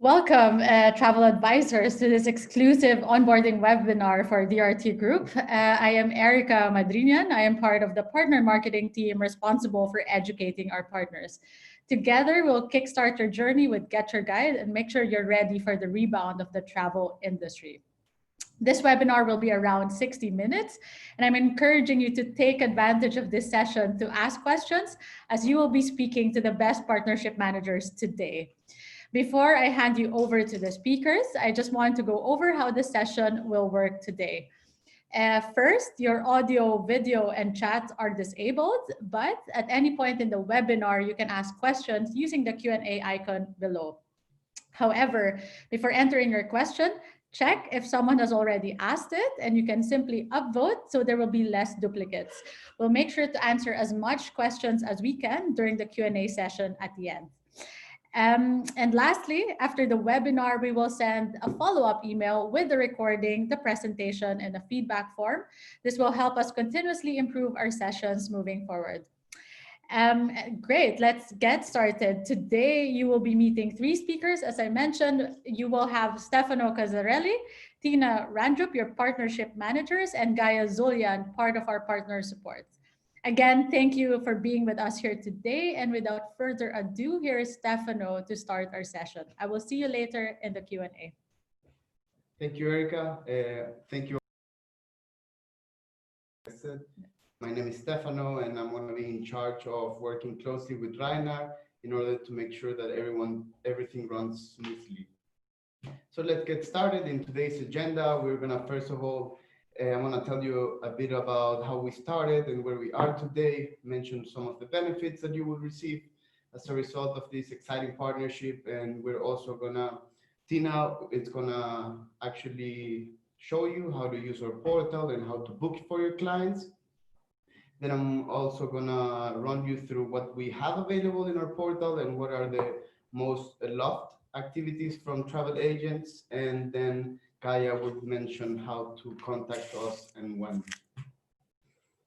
Welcome, travel advisors, to this exclusive onboarding webinar for DRT Group. I am Erica Madrinian. I am part of the partner marketing team responsible for educating our partners. Together, we'll kickstart your journey with Get Your Guide and make sure you're ready for the rebound of the travel industry. This webinar will be around 60 minutes, and I'm encouraging you to take advantage of this session to ask questions, as you will be speaking to the best partnership managers today. Before I hand you over to the speakers, I just want to go over how the session will work today. First, your audio, video, and chat are disabled, but at any point in the webinar, you can ask questions using the Q&A icon below. However, before entering your question, check if someone has already asked it, and you can simply upvote so there will be less duplicates. We'll make sure to answer as much questions as we can during the Q&A session at the end. And lastly, after the webinar, we will send a follow-up email with the recording, the presentation, and a feedback form. This will help us continuously improve our sessions moving forward. Great, let's get started. Today, you will be meeting 3 speakers. As I mentioned, you will have Stefano Cazzarelli, Tina Randrup, your partnership managers, and Gaia Zulian, part of our partner support. Again, thank you for being with us here today. And without further ado, here is Stefano to start our session. I will see you later in the Q&A. Thank you, Erica. Thank you. My name is Stefano, and I'm going to be in charge of working closely with Rainer in order to make sure that everything runs smoothly. So let's get started. In today's agenda, we're going to, first of all, I'm going to tell you a bit about how we started and where we are today, mention some of the benefits that you will receive as a result of this exciting partnership. And we're also going to, Tina is going to actually show you how to use our portal and how to book for your clients. Then I'm also going to run you through what we have available in our portal and what are the most loved activities from travel agents. And then Gaia would mention how to contact us and when.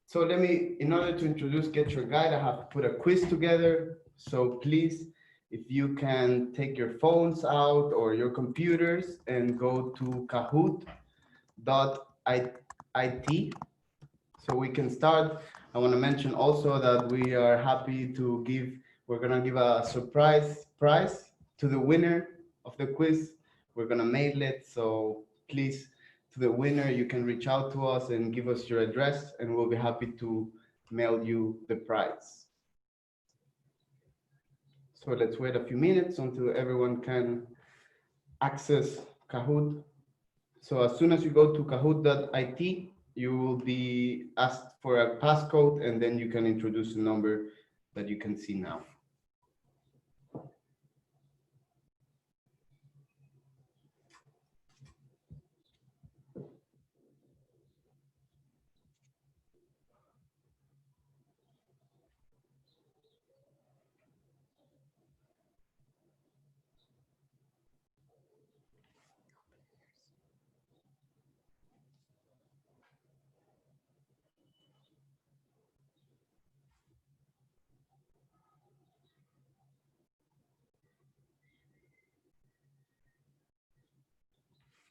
So in order to introduce Get Your Guide, I have put a quiz together. So please, if you can take your phones out or your computers and go to kahoot.it so we can start. I want to mention also that we are happy to we're going to give a surprise prize to the winner of the quiz. We're going to mail it. So please, to the winner, you can reach out to us and give us your address, and we'll be happy to mail you the prize. So let's wait a few minutes until everyone can access Kahoot. So as soon as you go to kahoot.it, you will be asked for a passcode, and then you can introduce a number that you can see now.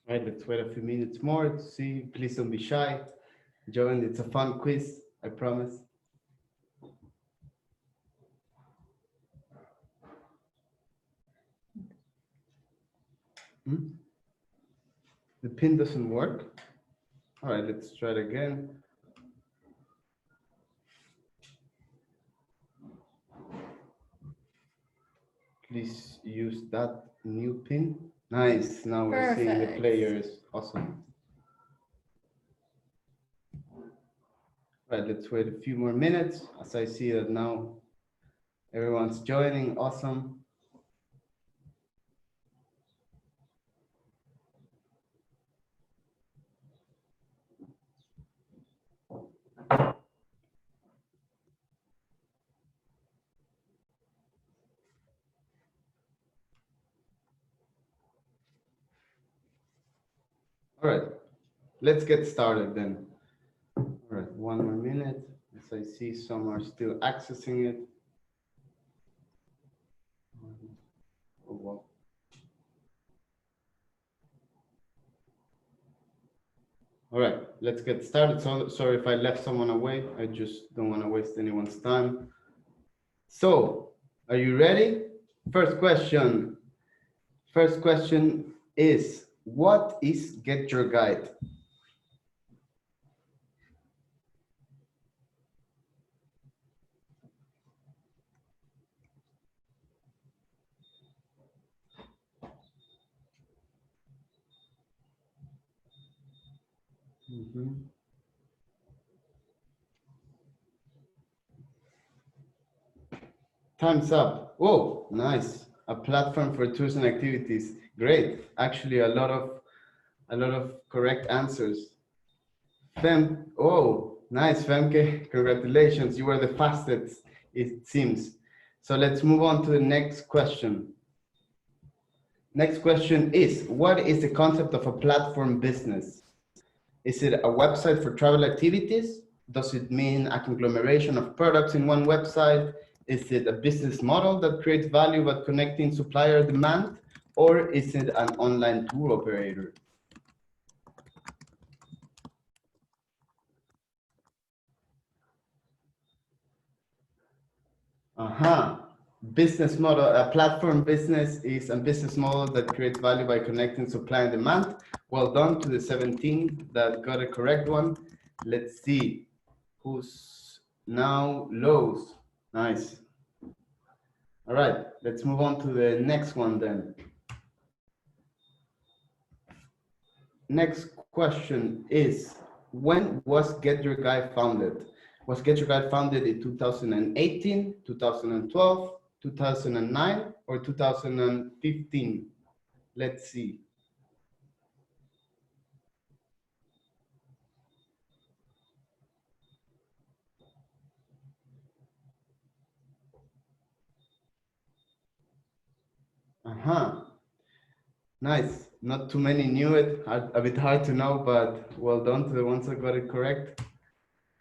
All right, let's wait a few minutes more to see. Please don't be shy. Join, it's a fun quiz, I promise. The pin doesn't work. All right, let's try it again. Please use that new pin. Nice. Now we're seeing the players. Awesome. All right, let's wait a few more minutes as I see that now everyone's joining. Awesome. All right, let's get started then. All right, one more minute as I see some are still accessing it. Oh, wow. All right, let's get started. So sorry if I left someone away. I just don't want to waste anyone's time. So, are you ready? First question. First question is, what is Get Your Guide? Time's up. Oh, nice. A platform for tours and activities. Great. Actually, a lot of correct answers. Nice, Femke. Congratulations. You were the fastest, it seems. So let's move on to the next question. Next question is, what is the concept of a platform business? Is it a website for travel activities? Does it mean a conglomeration of products in one website? Is it a business model that creates value by connecting supplier demand? Or is it an online tour operator? Business model, a platform business is a business model that creates value by connecting supply and demand. Well done to the 17 that got a correct one. Let's see who's now Lowe's. Nice. All right, let's move on to the next one then. Next question is, when was Get Your Guide founded? Was Get Your Guide founded in 2018, 2012, 2009, or 2015? Let's see. Nice. Not too many knew it. A bit hard to know, but well done to the ones that got it correct.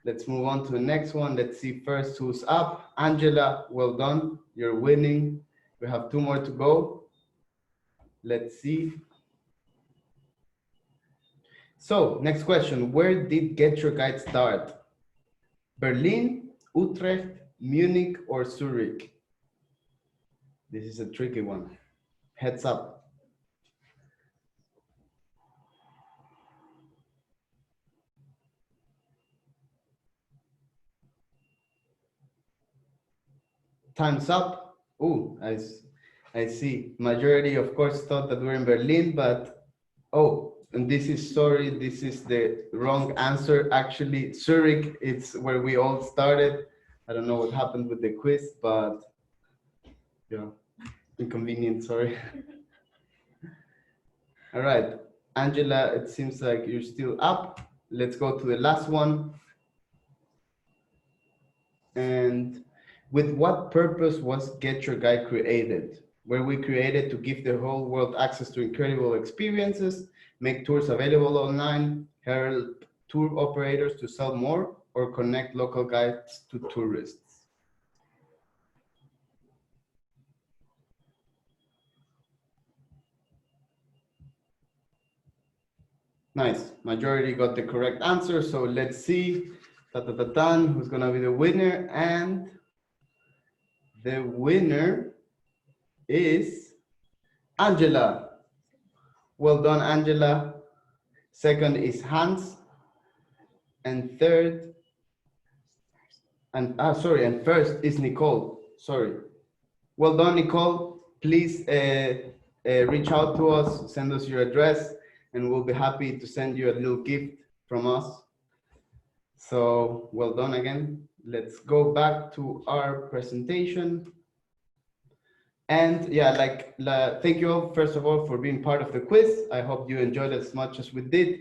Let's move on to the next one. Let's see first who's up. Angela, well done. You're winning. We have 2 more to go. Let's see. So, next question. Where did Get Your Guide start? Berlin, Utrecht, Munich, or Zurich? This is a tricky one. Heads up. Time's up. Oh, I see. Majority, of course, thought that we're in Berlin, but and this is the wrong answer. Actually, Zurich, it's where we all started. I don't know what happened with the quiz, but yeah, inconvenient, sorry. All right, Angela, it seems like you're still up. Let's go to the last one. And with what purpose was Get Your Guide created? Were we created to give the whole world access to incredible experiences, make tours available online, help tour operators to sell more, or connect local guides to tourists? Nice, majority got the correct answer. So let's see, who's gonna be the winner, and the winner is Angela. Well done, Angela. Second is Hans. And third, and first is Nicole. Sorry. Well done, Nicole. Please reach out to us, send us your address, and we'll be happy to send you a little gift from us. So well done again. Let's go back to our presentation. And yeah, thank you all, first of all, for being part of the quiz. I hope you enjoyed it as much as we did.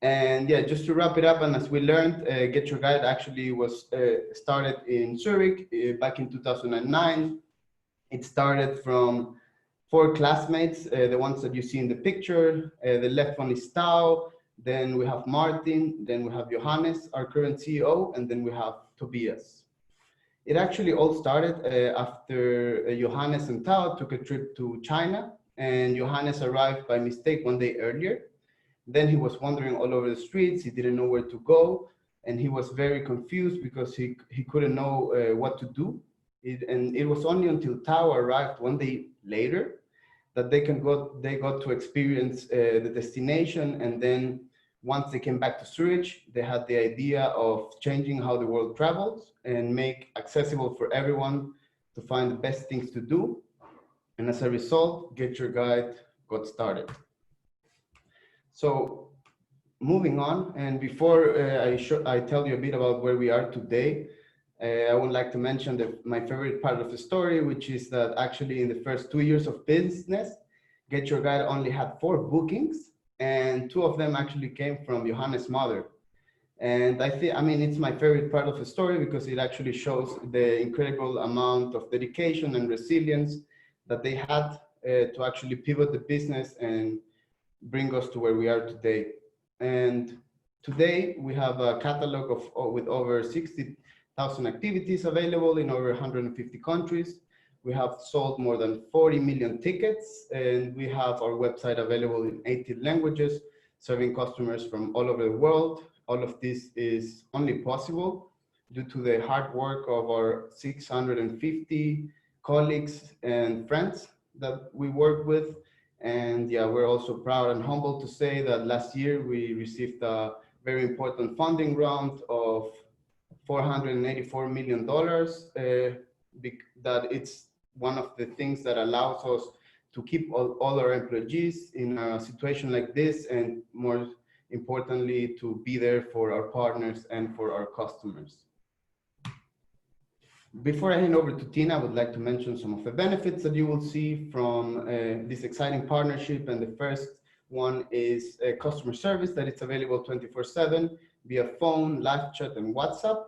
And yeah, just to wrap it up, and as we learned, Get Your Guide actually was started in Zurich back in 2009. It started from 4 classmates, the ones that you see in the picture. The left one is Tao, then we have Martin, then we have Johannes, our current CEO, and then we have Tobias. It actually all started after Johannes and Tao took a trip to China, and Johannes arrived by mistake one day earlier. Then he was wandering all over the streets. He didn't know where to go, and he was very confused because he couldn't know what to do. And it was only until Tao arrived one day later that they got to experience the destination. And then once they came back to Zurich, they had the idea of changing how the world travels and make accessible for everyone to find the best things to do. And as a result, Get Your Guide got started. So moving on, and before I tell you a bit about where we are today, I would like to mention my favorite part of the story, which is that actually in the first 2 years of business, Get Your Guide only had 4 bookings, and 2 of them actually came from Johannes' mother. And I mean, it's my favorite part of the story because it actually shows the incredible amount of dedication and resilience that they had to actually pivot the business and bring us to where we are today. And today we have a catalog with over 60,000 activities available in over 150 countries. We have sold more than 40 million tickets, and we have our website available in 18 languages, serving customers from all over the world. All of this is only possible due to the hard work of our 650 colleagues and friends that we work with. And yeah, we're also proud and humbled to say that last year we received a very important funding round of $484 million. That it's one of the things that allows us to keep all our employees in a situation like this, and more importantly, to be there for our partners and for our customers. Before I hand over to Tina, I would like to mention some of the benefits that you will see from this exciting partnership. And the first one is customer service, that it's available 24/7 via phone, live chat, and WhatsApp.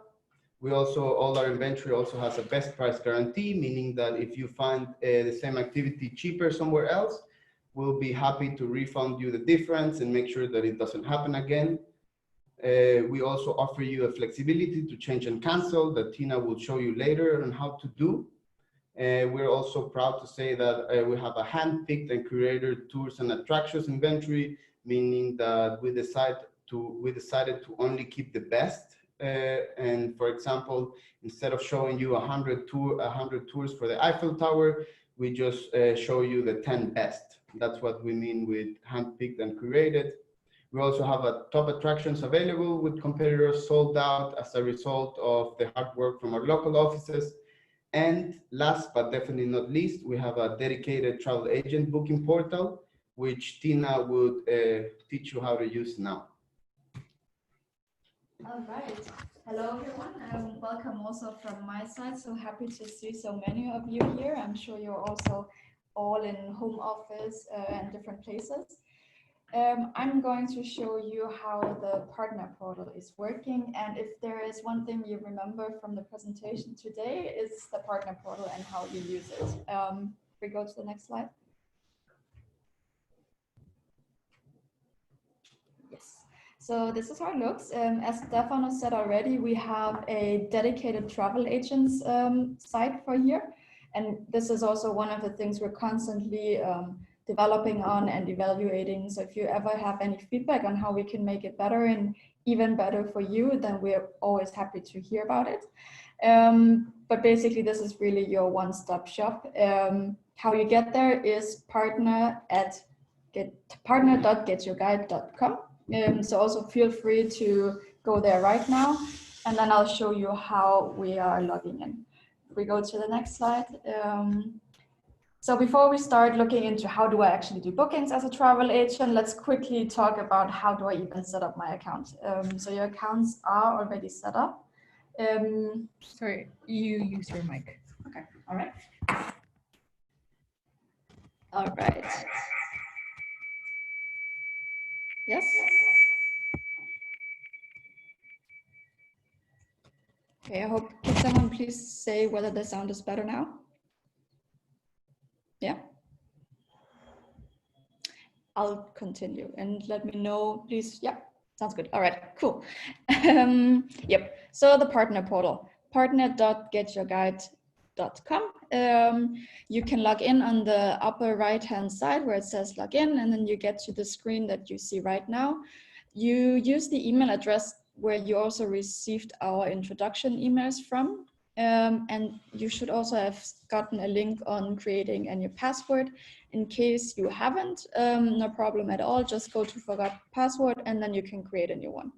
We also, all our inventory also has a best price guarantee, meaning that if you find the same activity cheaper somewhere else, we'll be happy to refund you the difference and make sure that it doesn't happen again. We also offer you a flexibility to change and cancel that Tina will show you later on how to do. We're also proud to say that we have a hand-picked and curated tours and attractions inventory, meaning that we decided to only keep the best. And for example, instead of showing you 100 tours for the Eiffel Tower, we just show you the 10 best. That's what we mean with hand-picked and curated. We also have top attractions available with competitors sold out as a result of the hard work from our local offices. And last but definitely not least, we have a dedicated travel agent booking portal, which Tina would teach you how to use now. All right. Hello, everyone. Welcome also from my side. So happy to see so many of you here. I'm sure you're also all in home office and different places. I'm going to show you how the partner portal is working. And if there is one thing you remember from the presentation today, is the partner portal and how you use it. We go to the next slide. Yes. So this is how it looks. As Stefano said already, we have a dedicated travel agents site for here. And this is also one of the things we're constantly developing on and evaluating. So if you ever have any feedback on how we can make it better and even better for you, then we're always happy to hear about it. But basically, this is really your one-stop shop. How you get there is partner.getyourguide.com. So also feel free to go there right now, and then I'll show you how we are logging in. If we go to the next slide. So before we start looking into how do I actually do bookings as a travel agent, let's quickly talk about how do I even set up my account. So your accounts are already set up. Sorry, you use your mic. Okay, all right. All right. Yes? Okay, I hope, can someone please say whether the sound is better now? Yeah? I'll continue and let me know, please. Yeah, sounds good. All right, cool. Yep, so the partner portal, partner.getyourguide.com. You can log in on the upper right-hand side where it says login, and then you get to the screen that you see right now. You use the email address where you also received our introduction emails from. And you should also have gotten a link on creating a new password. In case you haven't, no problem at all. Just go to forgot password and then you can create a new one.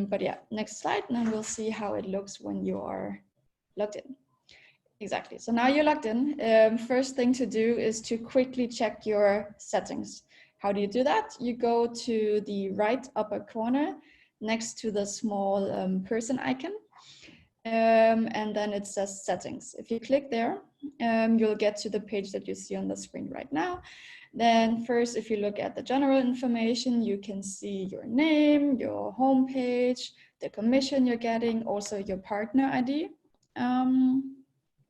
But yeah, next slide, and then we'll see how it looks when you are logged in. Exactly, so now you're logged in. First thing to do is to quickly check your settings. How do you do that? You go to the right upper corner next to the small person icon. And then it says settings. If you click there, you'll get to the page that you see on the screen right now. Then first, if you look at the general information, you can see your name, your home page, the commission you're getting, also your partner ID.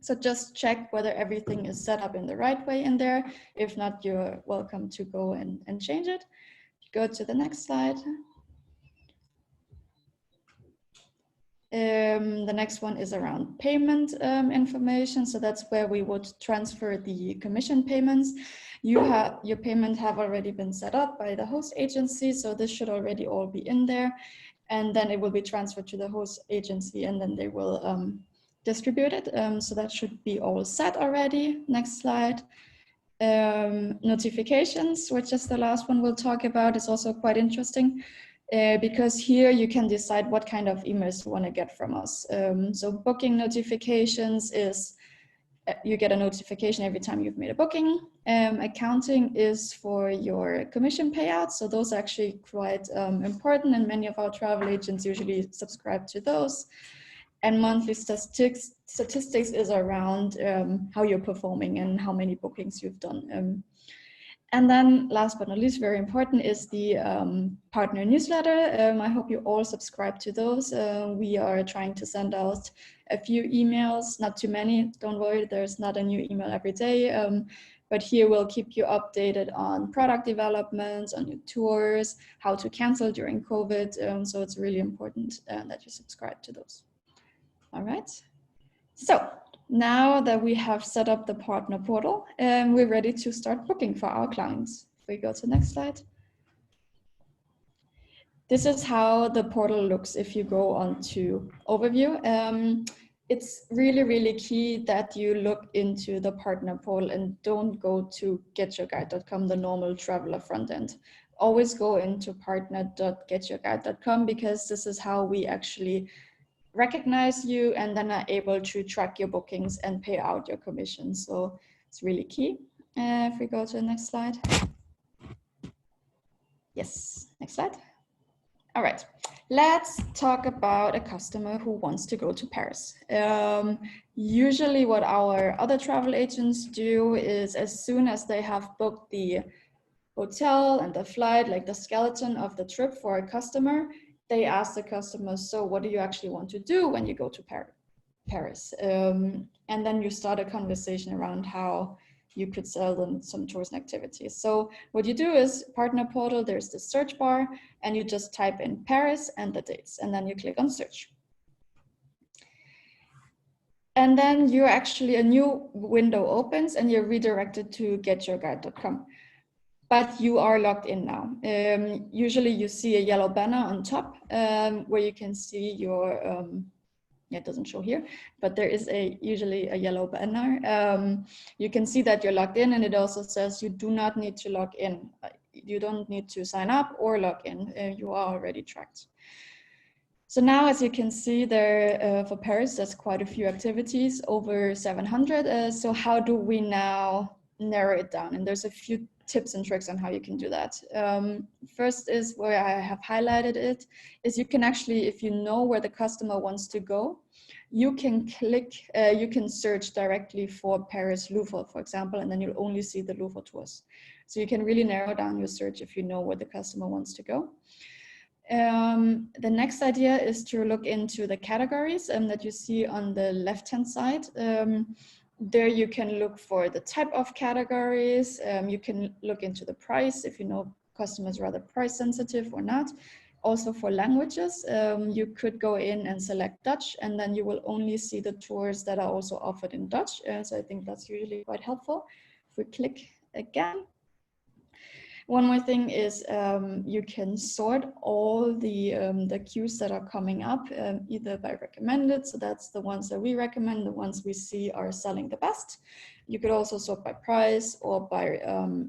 So just check whether everything is set up in the right way in there. If not, you're welcome to go and change it. Go to the next slide. The next one is around payment information. So that's where we would transfer the commission payments. Your payment have already been set up by the host agency. So this should already all be in there. And then it will be transferred to the host agency and then they will distribute it. So that should be all set already. Next slide. Notifications, which is the last one we'll talk about, is also quite interesting. Because here you can decide what kind of emails you want to get from us. So booking notifications is, you get a notification every time you've made a booking. Accounting is for your commission payouts. So those are actually quite important, and many of our travel agents usually subscribe to those. And monthly statistics is around how you're performing and how many bookings you've done. And then last but not least, very important, is the partner newsletter. I hope you all subscribe to those. We are trying to send out a few emails, not too many. Don't worry, there's not a new email every day. But here we'll keep you updated on product developments, on new tours, how to cancel during COVID. So it's really important that you subscribe to those. All right. So now that we have set up the partner portal, we're ready to start booking for our clients. If we go to the next slide. This is how the portal looks if you go on to overview. It's really, really key that you look into the partner portal and don't go to GetYourGuide.com, the normal traveler front end. Always go into partner.getyourguide.com because this is how we actually recognize you and then are able to track your bookings and pay out your commission. So it's really key. If we go to the next slide. Yes, next slide. All right, let's talk about a customer who wants to go to Paris. Usually what our other travel agents do is as soon as they have booked the hotel and the flight, like the skeleton of the trip for a customer, they ask the customer, so what do you actually want to do when you go to Paris? And then you start a conversation around how you could sell them some tours and activities. So what you do is partner portal, there's the search bar and you just type in Paris and the dates, and then you click on search. And then you're actually, a new window opens and you're redirected to getyourguide.com. But you are logged in now. Usually you see a yellow banner on top where you can see your, it doesn't show here, but there is usually a yellow banner. You can see that you're logged in, and it also says you do not need to log in. You don't need to sign up or log in. You are already tracked. So now, as you can see there, for Paris, there's quite a few activities, over 700. So how do we now narrow it down? And there's a few tips and tricks on how you can do that. First is where I have highlighted it, is you can actually, if you know where the customer wants to go, you can click, you can search directly for Paris Louvre, for example, and then you'll only see the Louvre tours. So you can really narrow down your search if you know where the customer wants to go. The next idea is to look into the categories that you see on the left-hand side. There you can look for the type of categories. You can look into the price if you know customers rather price sensitive or not. Also for languages, you could go in and select Dutch, and then you will only see the tours that are also offered in Dutch. So I think that's usually quite helpful. If we click again. One more thing is you can sort all the queues that are coming up either by recommended, so that's the ones that we recommend, the ones we see are selling the best. You could also sort by price or by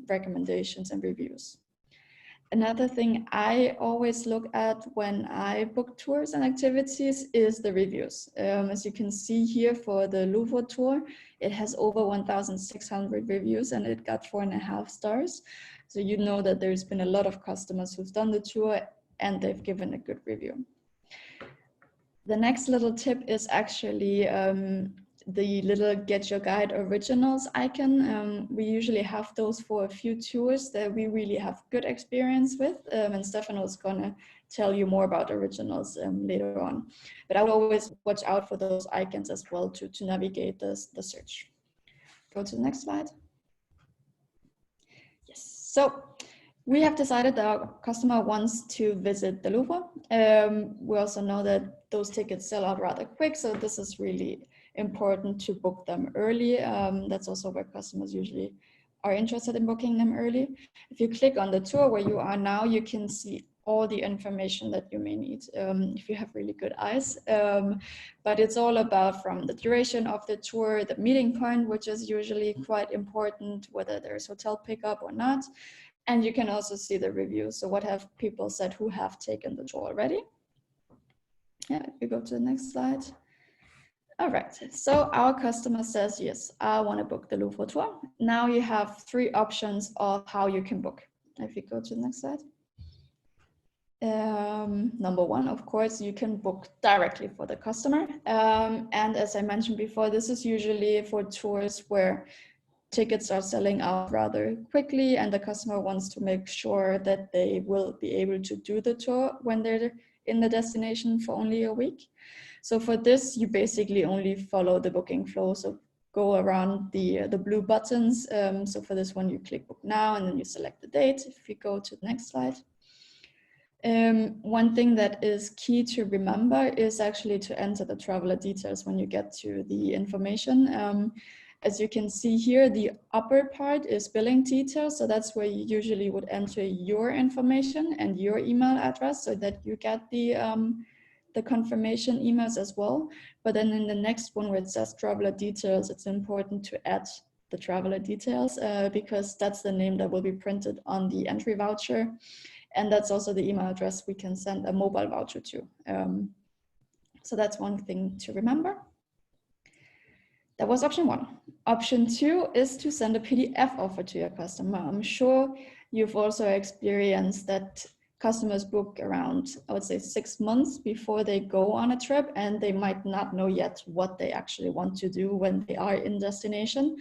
recommendations and reviews. Another thing I always look at when I book tours and activities is the reviews. As you can see here for the Louvre tour, it has over 1,600 reviews and it got 4.5 stars. So you know that there's been a lot of customers who've done the tour and they've given a good review. The next little tip is actually the little Get Your Guide originals icon. We usually have those for a few tours that we really have good experience with, and Stefano is gonna tell you more about originals later on. But I would always watch out for those icons as well to navigate the search. Go to the next slide. Yes, so we have decided that our customer wants to visit the Louvre. We also know that those tickets sell out rather quick, so this is really important to book them early. That's also where customers usually are interested in booking them early. If you click on the tour where you are now, you can see all the information that you may need if you have really good eyes. But it's all about from the duration of the tour, the meeting point, which is usually quite important, whether there's hotel pickup or not. And you can also see the reviews. So what have people said who have taken the tour already? Yeah, if you go to the next slide. All right, so our customer says, yes, I want to book the Louvre tour. Now you have 3 options of how you can book. If you go to the next slide. Number 1, of course, you can book directly for the customer. And as I mentioned before, this is usually for tours where tickets are selling out rather quickly and the customer wants to make sure that they will be able to do the tour when they're in the destination for only a week. So for this, you basically only follow the booking flow. So go around the blue buttons. So for this one, you click book now and then you select the date. If you go to the next slide. One thing that is key to remember is actually to enter the traveler details when you get to the information. As you can see here, the upper part is billing details. So that's where you usually would enter your information and your email address so that you get the confirmation emails as well. But then in the next one where it says traveler details, it's important to add the traveler details because that's the name that will be printed on the entry voucher. And that's also the email address we can send a mobile voucher to. So that's one thing to remember. That was option 1. Option 2 is to send a PDF offer to your customer. I'm sure you've also experienced that customers book around, I would say, 6 months before they go on a trip, and they might not know yet what they actually want to do when they are in destination.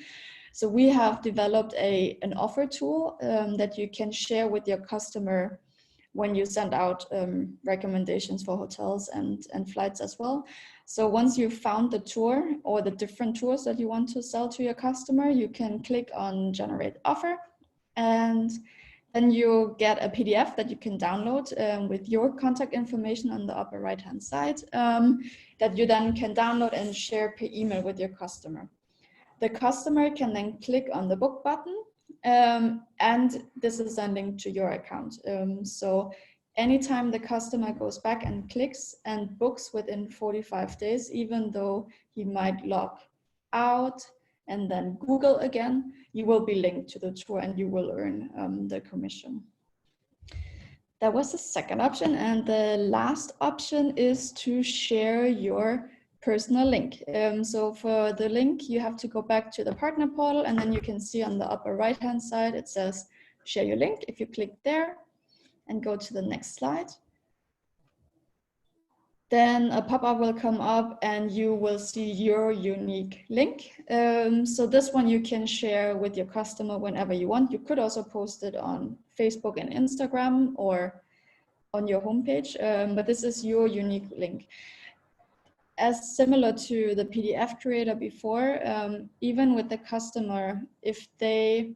So we have developed an offer tool that you can share with your customer when you send out recommendations for hotels and flights as well. So once you've found the tour or the different tours that you want to sell to your customer, you can click on generate offer, and then you get a PDF that you can download with your contact information on the upper right-hand side that you then can download and share per email with your customer. The customer can then click on the book button and this is sending to your account. So anytime the customer goes back and clicks and books within 45 days, even though he might log out and then Google again, you will be linked to the tour and you will earn the commission. That was the second option. And the last option is to share your personal link. So for the link, you have to go back to the partner portal and then you can see on the upper right-hand side, it says share your link. If you click there and go to the next slide, then a pop-up will come up and you will see your unique link. So this one you can share with your customer whenever you want. You could also post it on Facebook and Instagram or on your homepage, but this is your unique link. As similar to the PDF creator before, even with the customer, if they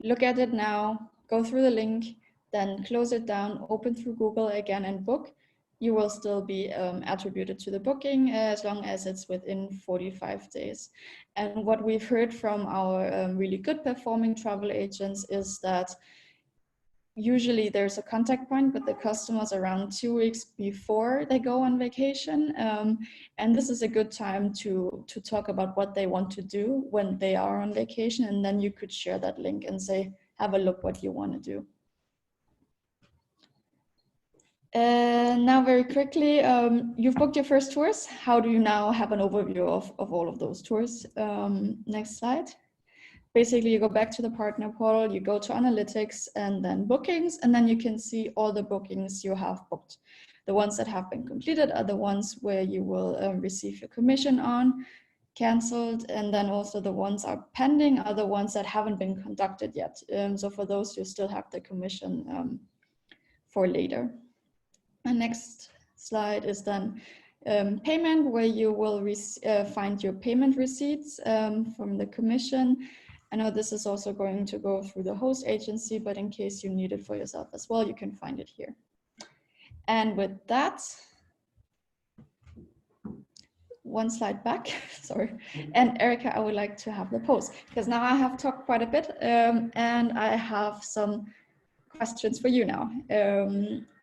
look at it now, go through the link, then close it down, open through Google again and book, you will still be attributed to the booking as long as it's within 45 days. And what we've heard from our really good performing travel agents is that usually there's a contact point with the customers around 2 weeks before they go on vacation. And this is a good time to talk about what they want to do when they are on vacation. And then you could share that link and say, have a look what you want to do. Now very quickly, you've booked your first tours. How do you now have an overview of all of those tours? Next slide. Basically, you go back to the partner portal, you go to analytics and then bookings, and then you can see all the bookings you have booked. The ones that have been completed are the ones where you will receive your commission on, canceled, and then also the ones are pending are the ones that haven't been conducted yet. So for those, you still have the commission for later. The next slide is then payment, where you will find your payment receipts from the commission. I know this is also going to go through the host agency, but in case you need it for yourself as well, you can find it here. And with that, one slide back, sorry. And Erica, I would like to have the post, because now I have talked quite a bit and I have some questions for you now.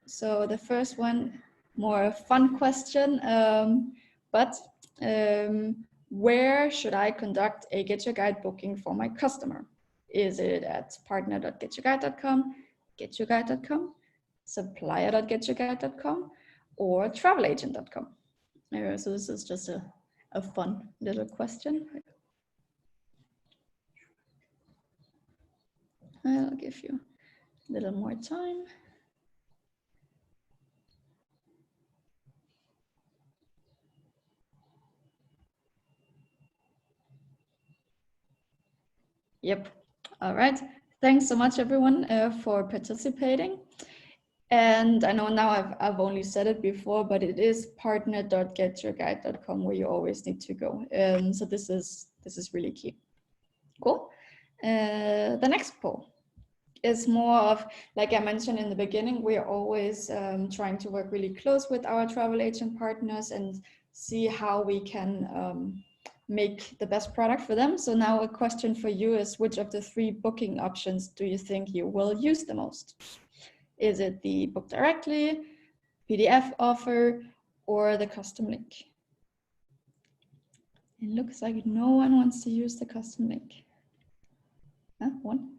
So the first one, more a fun question, where should I conduct a GetYourGuide booking for my customer? Is it at partner.getyourguide.com, getyourguide.com, supplier.getyourguide.com, or travelagent.com? So this is just a fun little question. I'll give you a little more time. Yep. All right. Thanks so much, everyone, for participating. And I know now I've only said it before, but it is partner.getyourguide.com where you always need to go. So this is really key. Cool. The next poll is more of, like I mentioned in the beginning, we are always trying to work really close with our travel agent partners and see how we can make the best product for them. So now a question for you is, which of the 3 booking options do you think you will use the most? Is it the book directly, PDF offer, or the custom link? It looks like no one wants to use the custom link. Huh? One?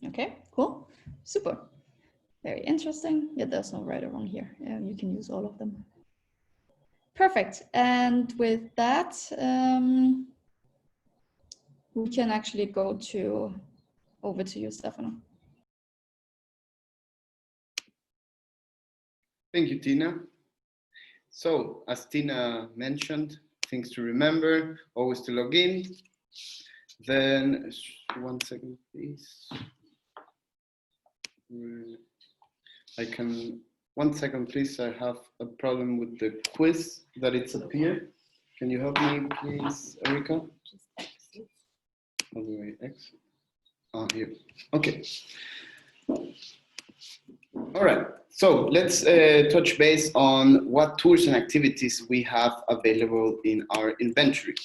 Okay, cool, super. Very interesting. Yeah, there's no right or wrong here. You can use all of them. Perfect. And with that, we can actually go over to you, Stefano. Thank you, Tina. So, as Tina mentioned, things to remember, always to log in. Then, 1 second, please. 1 second, please. I have a problem with the quiz that it's up here. Can you help me, please, Erica? All the way X. Oh, here. Okay. All right. So let's touch base on what tours and activities we have available in our inventory.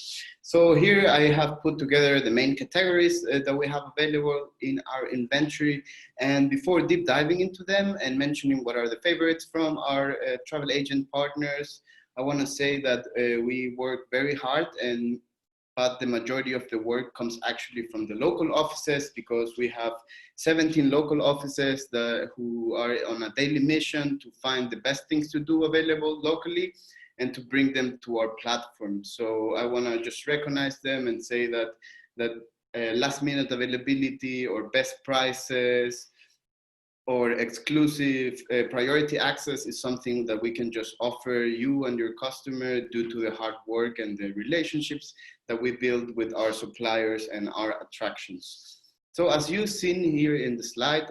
So here I have put together the main categories that we have available in our inventory. And before deep diving into them and mentioning what are the favorites from our travel agent partners, I want to say that we work very hard, but the majority of the work comes actually from the local offices, because we have 17 local offices who are on a daily mission to find the best things to do available locally and to bring them to our platform. So I want to just recognize them and say that last minute availability or best prices or exclusive priority access is something that we can just offer you and your customer due to the hard work and the relationships that we build with our suppliers and our attractions. So as you've seen here in the slide,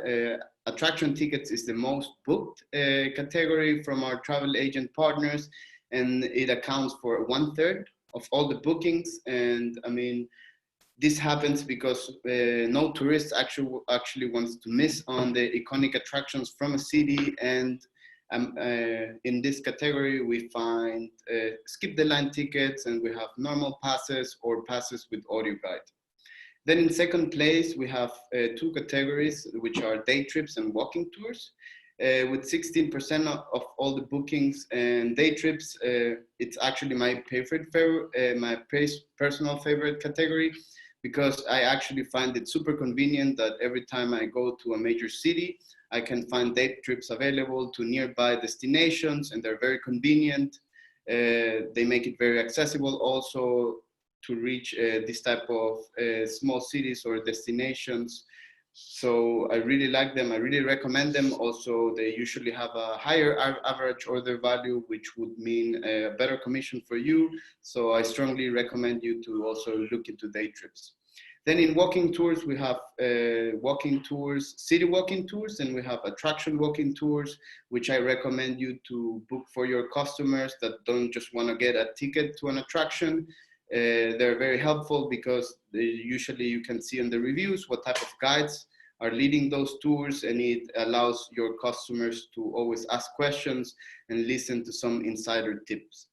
attraction tickets is the most booked category from our travel agent partners, and it accounts for 1/3 of all the bookings. And I mean, this happens because no tourist actually wants to miss on the iconic attractions from a city. And in this category, we find skip the line tickets, and we have normal passes or passes with audio guide. Then in second place, we have two categories, which are day trips and walking tours. With 16% of all the bookings and day trips, it's actually my personal favorite category, because I actually find it super convenient that every time I go to a major city, I can find day trips available to nearby destinations, and they're very convenient. They make it very accessible also to reach this type of small cities or destinations. So I really like them. I really recommend them. Also, they usually have a higher average order value, which would mean a better commission for you. So I strongly recommend you to also look into day trips. Then in walking tours, we have walking tours, city walking tours, and we have attraction walking tours, which I recommend you to book for your customers that don't just want to get a ticket to an attraction. They're very helpful because usually you can see in the reviews what type of guides are leading those tours, and it allows your customers to always ask questions and listen to some insider tips.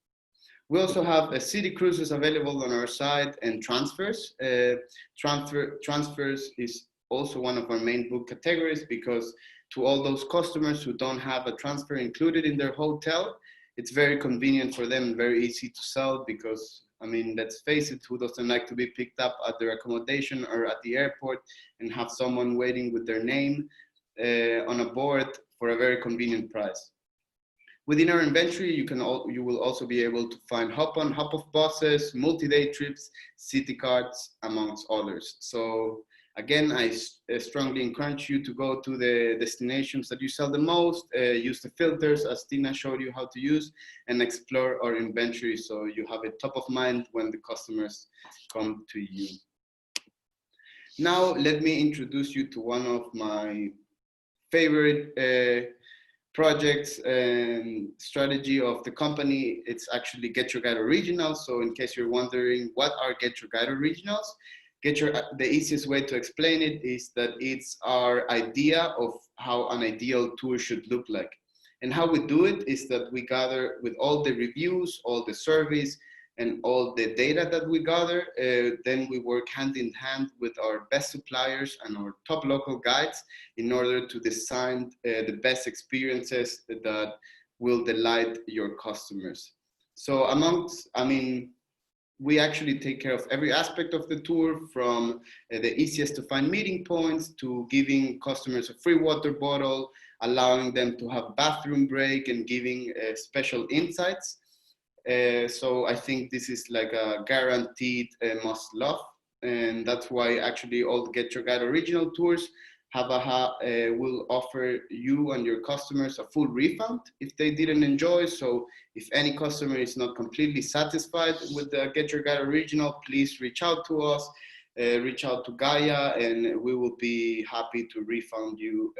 We also have city cruises available on our site, and transfers. Transfers is also one of our main book categories, because to all those customers who don't have a transfer included in their hotel, it's very convenient for them, very easy to sell, because I mean, let's face it, who doesn't like to be picked up at their accommodation or at the airport and have someone waiting with their name on a board for a very convenient price. Within our inventory, you will also be able to find hop-on, hop-off buses, multi-day trips, city cards, amongst others. So again, I strongly encourage you to go to the destinations that you sell the most, use the filters as Tina showed you how to use, and explore our inventory so you have it top of mind when the customers come to you. Now, let me introduce you to one of my favorite projects and strategy of the company. It's actually Get Your Guide Originals. So in case you're wondering what are Get Your Guide Originals, the easiest way to explain it is that it's our idea of how an ideal tour should look like. And how we do it is that we gather with all the reviews, all the surveys, and all the data that we gather. Then we work hand in hand with our best suppliers and our top local guides in order to design the best experiences that will delight your customers. So we actually take care of every aspect of the tour, from the easiest to find meeting points to giving customers a free water bottle, allowing them to have bathroom break, and giving special insights. So I think this is like a guaranteed must love. And that's why actually all Get Your Guide Original tours will offer you and your customers a full refund if they didn't enjoy. So if any customer is not completely satisfied with the Get Your Guide Original, please reach out to us, reach out to Gaia, and we will be happy to refund you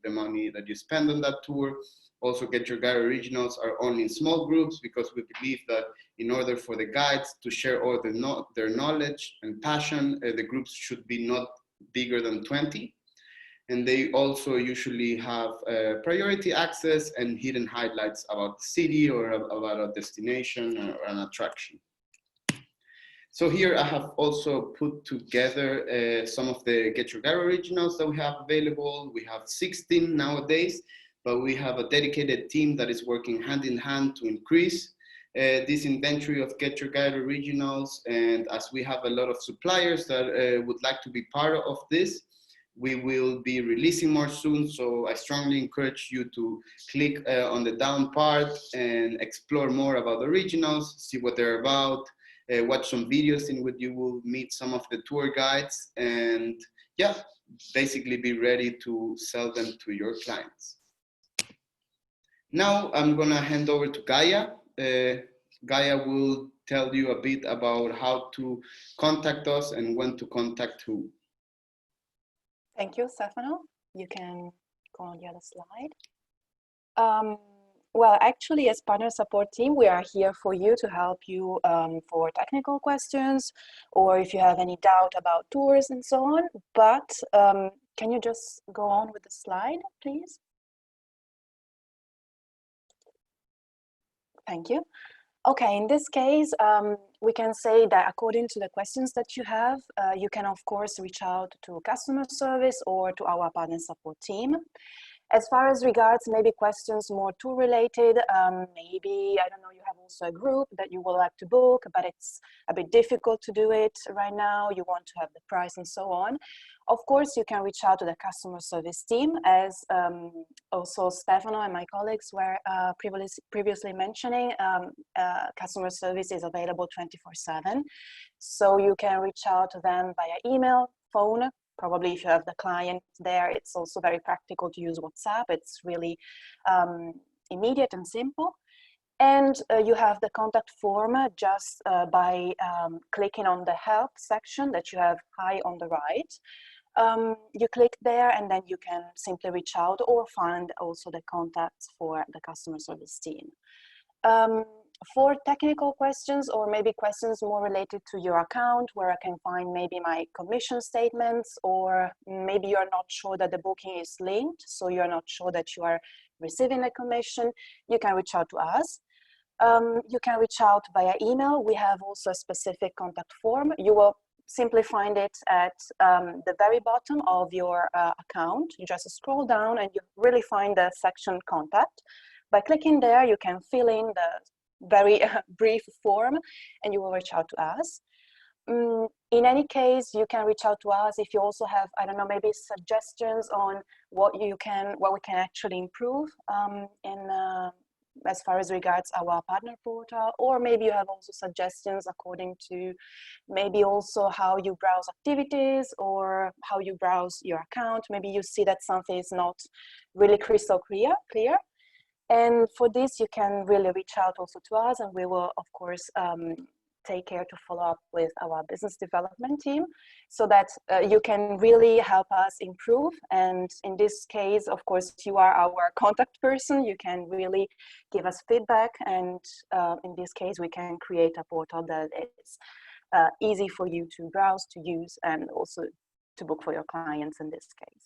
the money that you spend on that tour. Also, Get Your Guide Originals are only in small groups, because we believe that in order for the guides to share all their knowledge and passion, the groups should be not bigger than 20. And they also usually have priority access and hidden highlights about the city or about a destination or an attraction. So here I have also put together some of the Get Your Guide Originals that we have available. We have 16 nowadays, but we have a dedicated team that is working hand in hand to increase this inventory of Get Your Guide Originals. And as we have a lot of suppliers that would like to be part of this, we will be releasing more soon. So I strongly encourage you to click on the down part and explore more about originals, see what they're about, watch some videos in which you will meet some of the tour guides, and yeah, basically be ready to sell them to your clients. Now I'm gonna hand over to Gaia. Gaia will tell you a bit about how to contact us and when to contact who. Thank you, Stefano. You can go on the other slide. Well, actually, as partner support team, we are here for you to help you for technical questions, or if you have any doubt about tours and so on. But can you just go on with the slide, please? Thank you. Okay, in this case, we can say that according to the questions that you have, you can, of course, reach out to customer service or to our partner support team. As far as regards maybe questions more tour related, maybe, I don't know, you have also a group that you would like to book, but it's a bit difficult to do it right now. You want to have the price and so on. Of course, you can reach out to the customer service team, as also Stefano and my colleagues were previously mentioning. Customer service is available 24/7. So you can reach out to them via email, phone. Probably if you have the client there, it's also very practical to use WhatsApp. It's really immediate and simple. And you have the contact form just by clicking on the help section that you have high on the right. You click there and then you can simply reach out or find also the contacts for the customer service team. For technical questions or maybe questions more related to your account, where I can find maybe my commission statements, or maybe you're not sure that the booking is linked, so you're not sure that you are receiving a commission, you can reach out to us. You can reach out via email. We have also a specific contact form. You will simply find it at the very bottom of your account. You just scroll down and you really find the section contact. By clicking there, you can fill in the very brief form and you will reach out to us. In any case, you can reach out to us if you also have, I don't know, maybe suggestions on what we can actually improve as far as regards our partner portal, or maybe you have also suggestions according to maybe also how you browse activities or how you browse your account. Maybe you see that something is not really crystal clear. And for this, you can really reach out also to us, and we will, of course, take care to follow up with our business development team so that you can really help us improve. And in this case, of course, you are our contact person. You can really give us feedback. And in this case, we can create a portal that is easy for you to browse, to use, and also to book for your clients in this case.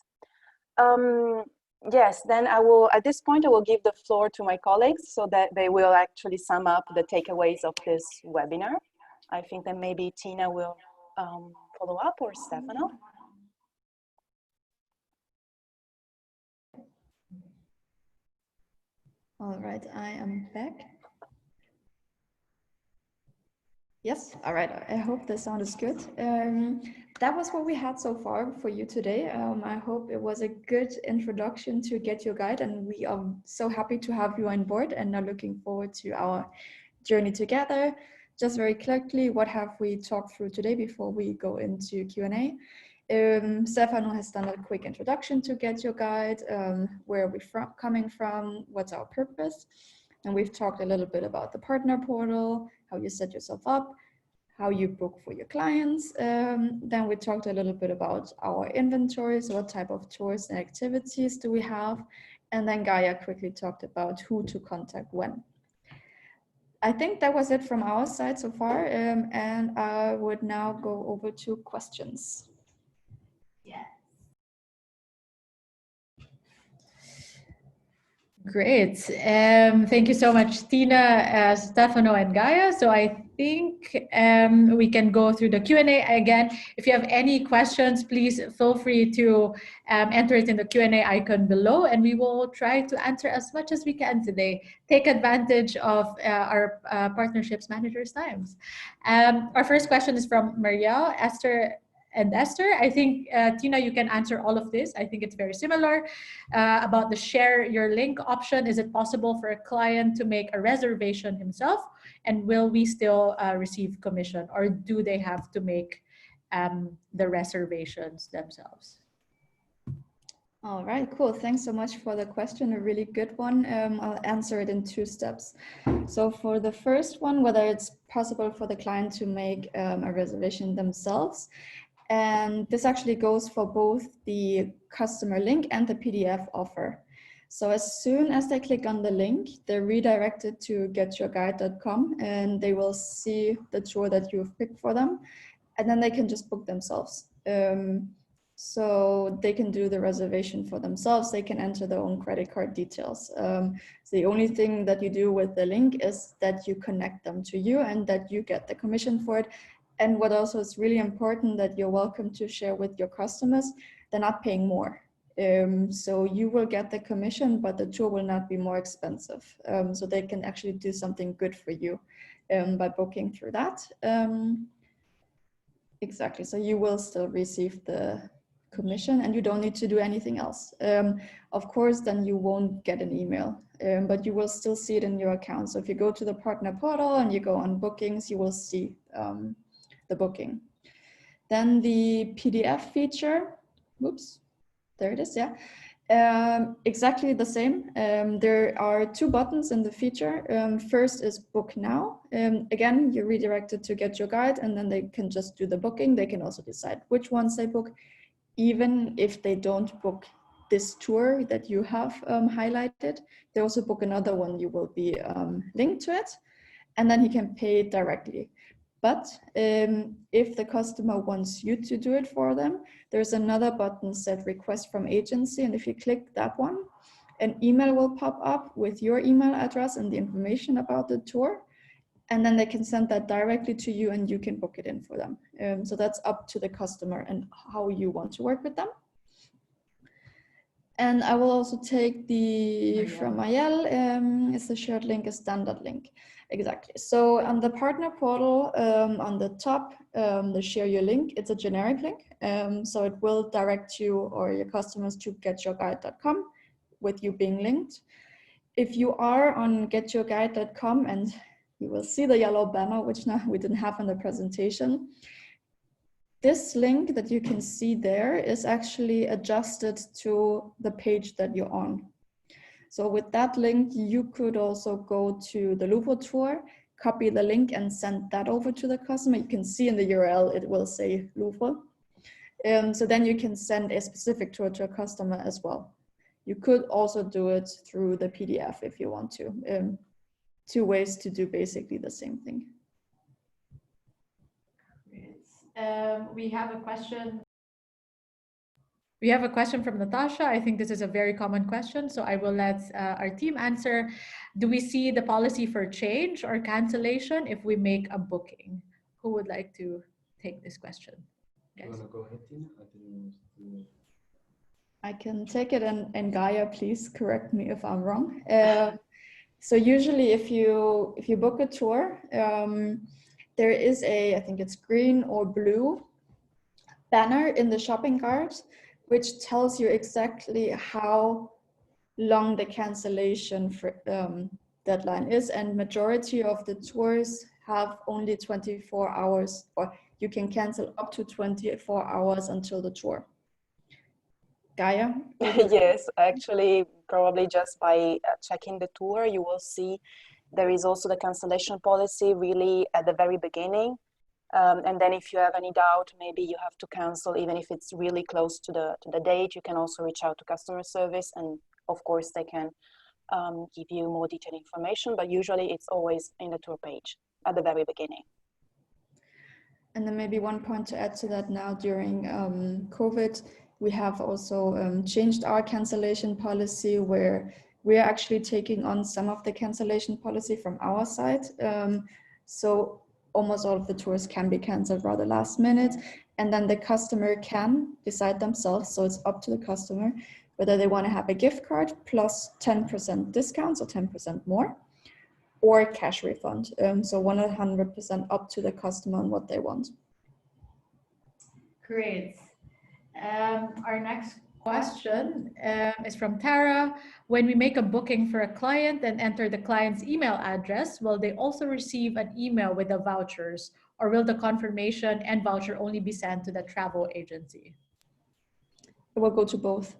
Yes, then at this point, I will give the floor to my colleagues so that they will actually sum up the takeaways of this webinar. I think that maybe Tina will follow up, or Stefano. All right, I am back. Yes, all right, I hope the sound is good. That was what we had so far for you today. I hope it was a good introduction to GetYourGuide, and we are so happy to have you on board and are looking forward to our journey together. Just very quickly, what have we talked through today before we go into Q&A? Stefano has done a quick introduction to GetYourGuide, where we're coming from, what's our purpose. And we've talked a little bit about the partner portal, how you set yourself up, how you book for your clients. Then we talked a little bit about our inventory, so what type of tours and activities do we have? And then Gaia quickly talked about who to contact when. I think that was it from our side so far, and I would now go over to questions. Yeah. Great. Thank you so much, Tina, Stefano, and Gaia. So I think we can go through the Q&A again. If you have any questions, please feel free to enter it in the Q&A icon below, and we will try to answer as much as we can today. Take advantage of our partnerships managers' times. Our first question is from Marielle, Esther. I think, Tina, you can answer all of this. I think it's very similar. About the share your link option, is it possible for a client to make a reservation himself? And will we still receive commission, or do they have to make the reservations themselves? All right, cool. Thanks so much for the question, a really good one. I'll answer it in 2 steps. So for the first one, whether it's possible for the client to make a reservation themselves, And this actually goes for both the customer link and the PDF offer. So as soon as they click on the link, they're redirected to GetYourGuide.com and they will see the tour that you've picked for them. And then they can just book themselves. So they can do the reservation for themselves. They can enter their own credit card details. So the only thing that you do with the link is that you connect them to you and that you get the commission for it. And what also is really important that you're welcome to share with your customers, they're not paying more. So you will get the commission, but the tour will not be more expensive. So they can actually do something good for you by booking through that. Exactly, so you will still receive the commission and you don't need to do anything else. Of course, then you won't get an email, but you will still see it in your account. So if you go to the partner portal and you go on bookings, you will see the booking. Then the PDF feature, whoops, there it is, yeah. Exactly the same. There are two buttons in the feature. First is book now. Again, you're redirected to Get Your Guide and then they can just do the booking. They can also decide which ones they book, even if they don't book this tour that you have highlighted. They also book another one, you will be linked to it, and then he can pay it directly. But if the customer wants you to do it for them, there's another button set request from agency. And if you click that one, an email will pop up with your email address and the information about the tour. And then they can send that directly to you and you can book it in for them. So that's up to the customer and how you want to work with them. And I will also take the from Mayel, it's a shared link, a standard link. Exactly. So on the partner portal, on the top, the share your link, it's a generic link. So it will direct you or your customers to getyourguide.com with you being linked. If you are on getyourguide.com and you will see the yellow banner, which now we didn't have in the presentation. This link that you can see there is actually adjusted to the page that you're on. So with that link, you could also go to the Louvre tour, copy the link and send that over to the customer. You can see in the URL, it will say Louvre. So then you can send a specific tour to a customer as well. You could also do it through the PDF if you want to. Two ways to do basically the same thing. We have a question. We have a question from Natasha. I think this is a very common question, so I will let our team answer. Do we see the policy for change or cancellation if we make a booking? Who would like to take this question? You want to go ahead, Tina? I can take it, and Gaia, please correct me if I'm wrong. So usually if you book a tour, there is I think it's green or blue banner in the shopping cart, which tells you exactly how long the cancellation deadline is. And majority of the tours have only 24 hours, or you can cancel up to 24 hours until the tour. Gaia? Yes, actually, probably just by checking the tour, you will see there is also the cancellation policy really at the very beginning. And then if you have any doubt, maybe you have to cancel, even if it's really close to the date, you can also reach out to customer service. And of course, they can give you more detailed information, but usually it's always in the tour page at the very beginning. And then maybe one point to add to that now during COVID, we have also changed our cancellation policy where we are actually taking on some of the cancellation policy from our side. So almost all of the tours can be canceled rather last minute, and then the customer can decide themselves. So it's up to the customer whether they want to have a gift card plus 10% discounts or 10% more, or cash refund. So 100% up to the customer on what they want. Great. Our next question is from Tara. When we make a booking for a client and enter the client's email address, will they also receive an email with the vouchers, or will the confirmation and voucher only be sent to the travel agency? It will go to both.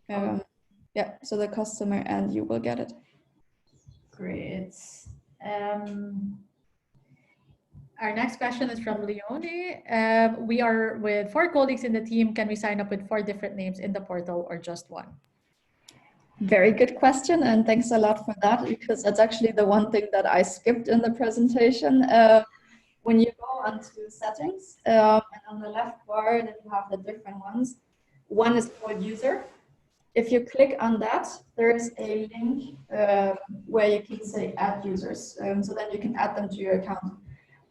Yeah, so the customer and you will get it. Great. Our next question is from Leonie. We are with 4 colleagues in the team. Can we sign up with 4 different names in the portal or just one? Very good question, and thanks a lot for that, because that's actually the one thing that I skipped in the presentation. When you go onto settings, and on the left bar, then you have the different ones. One is called user. If you click on that, there is a link where you can say add users. So then you can add them to your account.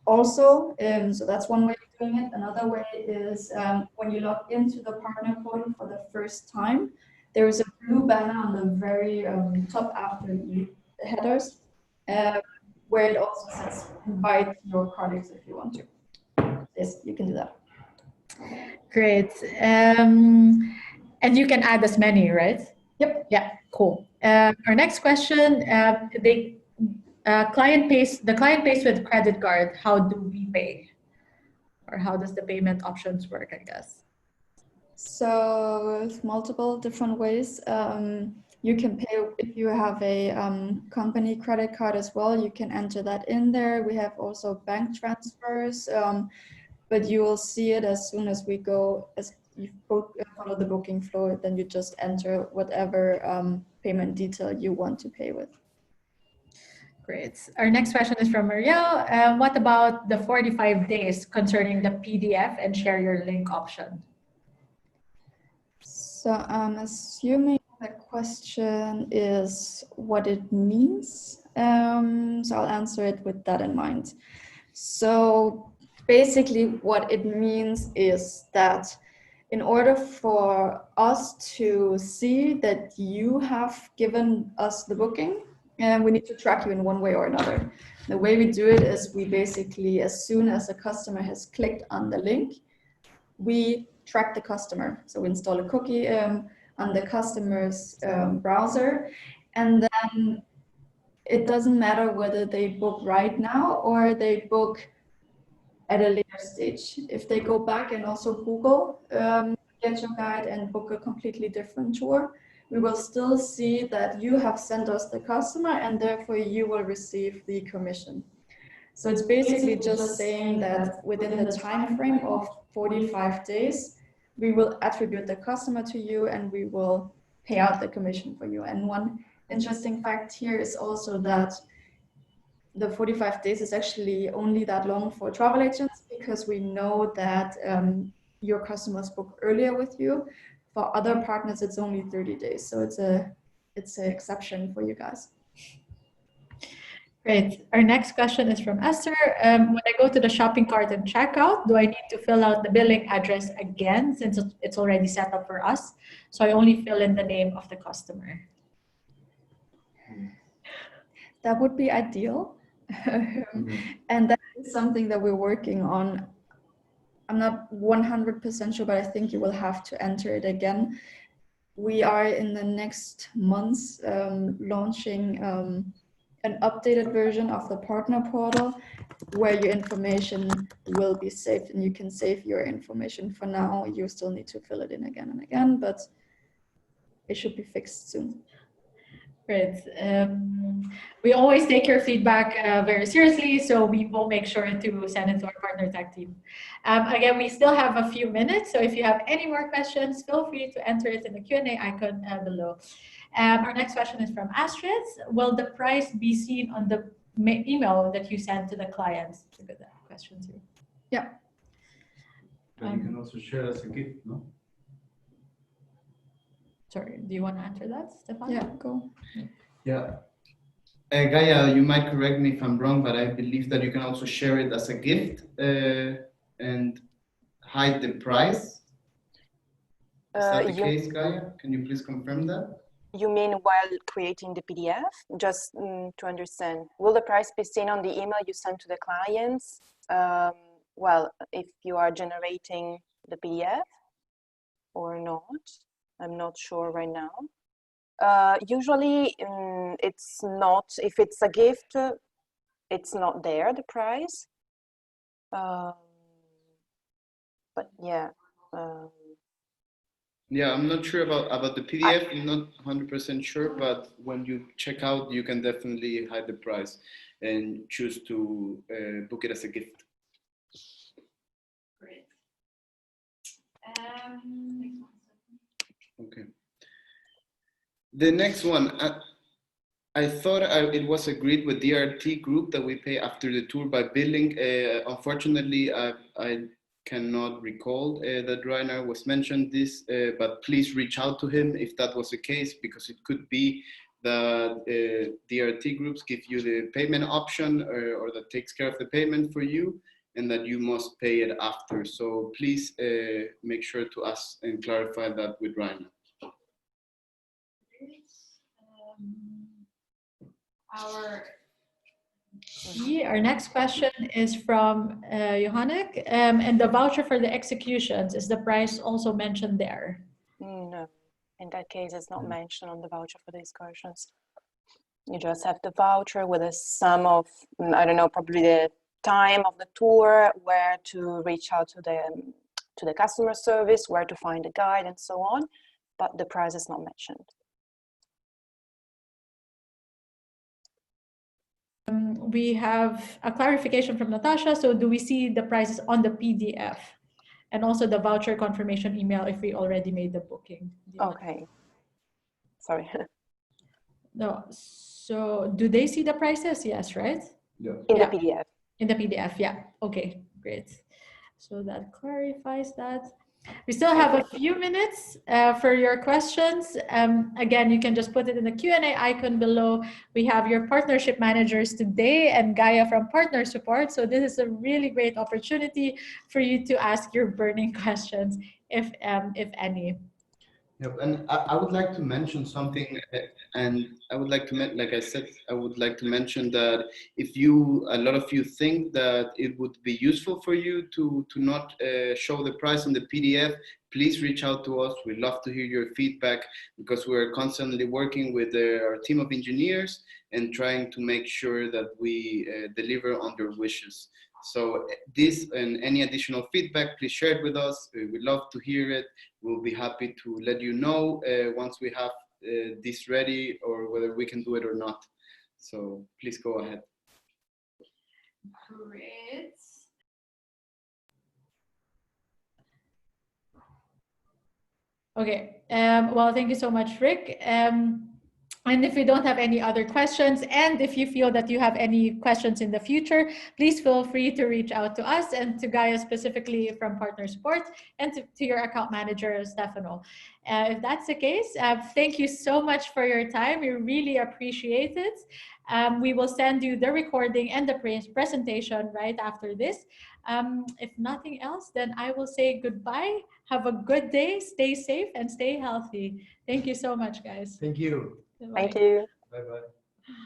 Also, so that's one way of doing it. Another way is when you log into the partner portal for the first time, there is a blue banner on the very top after the headers, where it also says invite your colleagues if you want to. Yes, you can do that. Great. And you can add as many, right? Yep. Yeah, cool. Our next question, the client pays with credit card. How do we pay? Or how does the payment options work, I guess? So there's multiple different ways. You can pay if you have a company credit card as well. You can enter that in there. We have also bank transfers, but you will see it as soon as we go, as you follow the booking flow, then you just enter whatever payment detail you want to pay with. Great. Our next question is from Marielle. What about the 45 days concerning the PDF and share your link option? So I'm assuming the question is what it means. So I'll answer it with that in mind. So basically what it means is that in order for us to see that you have given us the booking, we need to track you in one way or another. The way we do it is we basically, as soon as a customer has clicked on the link, we track the customer. So we install a cookie on the customer's browser, and then it doesn't matter whether they book right now or they book at a later stage. If they go back and also Google GetYourGuide and book a completely different tour, we will still see that you have sent us the customer and therefore you will receive the commission. So it's basically just saying that within the time frame of 45 days, we will attribute the customer to you and we will pay out the commission for you. And one interesting fact here is also that the 45 days is actually only that long for travel agents, because we know that your customers book earlier with you. For other partners, it's only 30 days. So it's an exception for you guys. Great. Our next question is from Esther. When I go to the shopping cart and checkout, do I need to fill out the billing address again since it's already set up for us? So I only fill in the name of the customer. That would be ideal. And that is something that we're working on. I'm not 100% sure, but I think you will have to enter it again. We are in the next months launching an updated version of the partner portal where your information will be saved and you can save your information. For now, you still need to fill it in again and again, but it should be fixed soon. Great. We always take your feedback very seriously, so we will make sure to send it to our partner tech team. Again, we still have a few minutes, so if you have any more questions, feel free to enter it in the Q&A icon below. Our next question is from Astrid. Will the price be seen on the email that you send to the clients? That's a good question too. Yeah. But you can also share as a gift, no? Sorry, do you want to answer that, Stefan? Yeah, go. Yeah. Gaia, you might correct me if I'm wrong, but I believe that you can also share it as a gift and hide the price. Is that the case, Gaia? Can you please confirm that? You mean while creating the PDF? Just to understand, will the price be seen on the email you send to the clients? Well, if you are generating the PDF or not, I'm not sure right now. Usually it's not, if it's a gift, it's not there, the price. But yeah. Yeah, I'm not sure about the PDF. I'm not 100% sure, but when you check out, you can definitely hide the price and choose to book it as a gift. Okay. The next one, I thought it was agreed with DRT Group that we pay after the tour by billing. Unfortunately, I cannot recall that Rainer was mentioned this, but please reach out to him if that was the case, because it could be that DRT groups give you the payment option or that takes care of the payment for you, and that you must pay it after. So please make sure to ask and clarify that with Rainer. Our next question is from Johannek, and the voucher for the executions, is the price also mentioned there? No, in that case, it's not mentioned on the voucher for the excursions. You just have the voucher with a sum of, I don't know, probably the time of the tour, where to reach out to the customer service, where to find a guide, and so on. But the price is not mentioned. We have a clarification from Natasha. So do we see the prices on the PDF? And also the voucher confirmation email if we already made the booking. Okay. Sorry. No. So do they see the prices? Yes, right? Yeah. In the PDF. In the PDF, yeah. Okay, great. So that clarifies that. We still have a few minutes for your questions. Again, you can just put it in the Q&A icon below. We have your partnership managers today and Gaia from Partner Support. So this is a really great opportunity for you to ask your burning questions, if any. Yep, and I would like to mention something, and I would like to, like I said, I would like to mention that if a lot of you think that it would be useful for you to not show the price on the PDF, please reach out to us. We'd love to hear your feedback, because we're constantly working with our team of engineers and trying to make sure that we deliver on their wishes. So this and any additional feedback, please share it with us. We'd love to hear it. We'll be happy to let you know once we have this ready, or whether we can do it or not. So please go ahead. Great. Okay. Well, thank you so much, Rick. And if you don't have any other questions, and if you feel that you have any questions in the future, please feel free to reach out to us and to Gaia specifically from Partner Support, and to your account manager, Stefano. If that's the case, thank you so much for your time. We really appreciate it. We will send you the recording and the presentation right after this. If nothing else, then I will say goodbye. Have a good day, stay safe, and stay healthy. Thank you so much, guys. Thank you. Bye-bye. Thank you. Bye-bye.